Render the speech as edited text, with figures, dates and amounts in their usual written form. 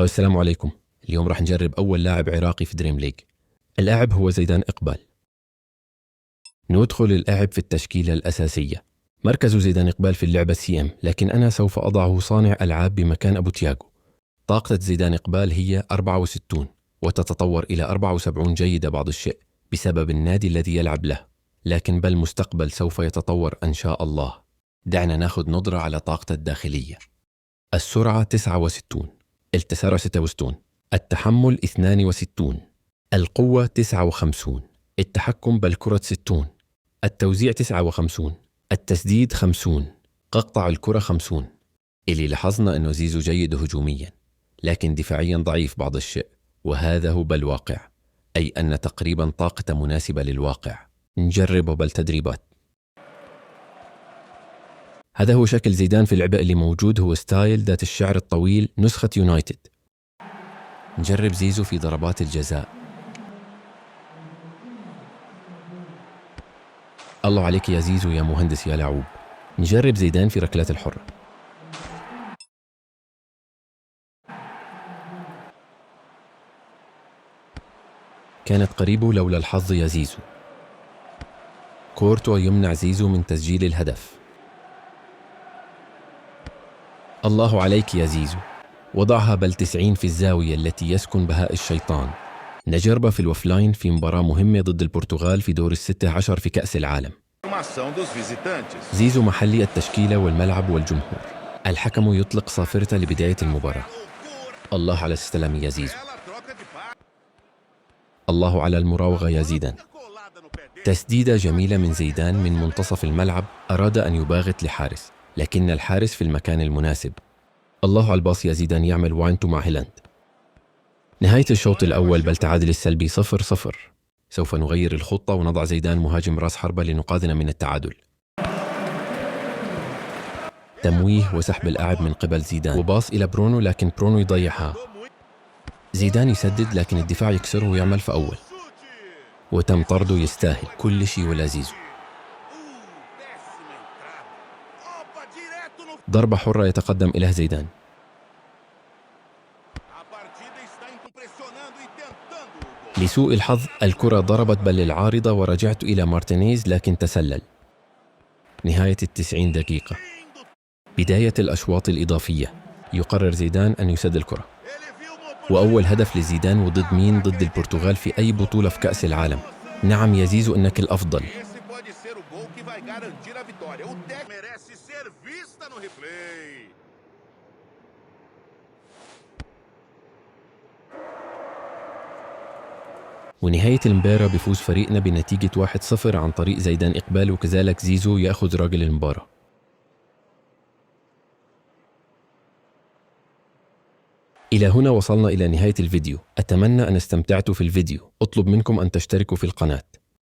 السلام عليكم. اليوم راح نجرب أول لاعب عراقي في دريم ليج. اللاعب هو زيدان إقبال. ندخل اللاعب في التشكيلة الأساسية. مركز زيدان إقبال في اللعبة CM، لكن أنا سوف أضعه صانع ألعاب بمكان أبو تياغو. طاقة زيدان إقبال هي 64 وتتطور إلى 74 جيدة بعض الشيء بسبب النادي الذي يلعب له، لكن بالمستقبل سوف يتطور إن شاء الله. دعنا ناخذ نظرة على طاقته الداخلية. السرعة 69، التسارع 66، التحمل 62، القوة 59، التحكم بالكرة 60، التوزيع 59، التسديد 50، قطع الكرة 50. اللي لاحظنا أنه زيزو جيد هجوميا لكن دفاعيا ضعيف بعض الشيء، وهذا هو بالواقع، أي أن تقريبا طاقته مناسبة للواقع. نجربه بالتدريبات. هذا هو شكل زيدان في اللعبة اللي موجود، هو ستايل ذات الشعر الطويل نسخة يونايتد. نجرب زيزو في ضربات الجزاء. الله عليك يا زيزو يا مهندس يا لعوب. نجرب زيدان في ركلات الحرة. كانت قريبة لولا الحظ يا زيزو. كورتوا يمنع زيزو من تسجيل الهدف. الله عليك يا زيزو. وضعها بل 90 في الزاوية التي يسكن بها الشيطان. نجربه في الوفلاين في مباراة مهمة ضد البرتغال في دور 16 في كأس العالم. زيزو محلي التشكيلة والملعب والجمهور. الحكم يطلق صافرته لبداية المباراة. الله على السلام يا زيزو. الله على المراوغة يا زيدان. تسديدة جميلة من زيدان من منتصف الملعب، أراد أن يباغت لحارس، لكن الحارس في المكان المناسب. الله على الباص يا زيدان، يعمل واين تو مع هيلاند. نهاية الشوط الأول بالتعادل السلبي 0-0. سوف نغير الخطة ونضع زيدان مهاجم راس حربة لنقاذنا من التعادل. تمويه وسحب اللاعب من قبل زيدان وباص إلى برونو، لكن برونو يضيعها. زيدان يسدد لكن الدفاع يكسره ويعمل فأول، وتم طرده. يستاهل كل شيء ولا زيزو. ضربة حرة يتقدم إليها زيدان. لسوء الحظ الكرة ضربت بل للعارضة ورجعت إلى مارتينيز لكن تسلل. نهاية 90 دقيقة. بداية الأشواط الإضافية. يقرر زيدان أن يسد الكرة، وأول هدف لزيدان. وضد مين؟ ضد البرتغال في أي بطولة في كأس العالم. نعم يا زيزو إنك الأفضل. ونهاية المباراة بفوز فريقنا بنتيجة 1-0 عن طريق زيدان إقبال، وكذلك زيزو يأخذ راجل المباراة. إلى هنا وصلنا إلى نهاية الفيديو. أتمنى أن استمتعتوا في الفيديو. أطلب منكم أن تشتركوا في القناة.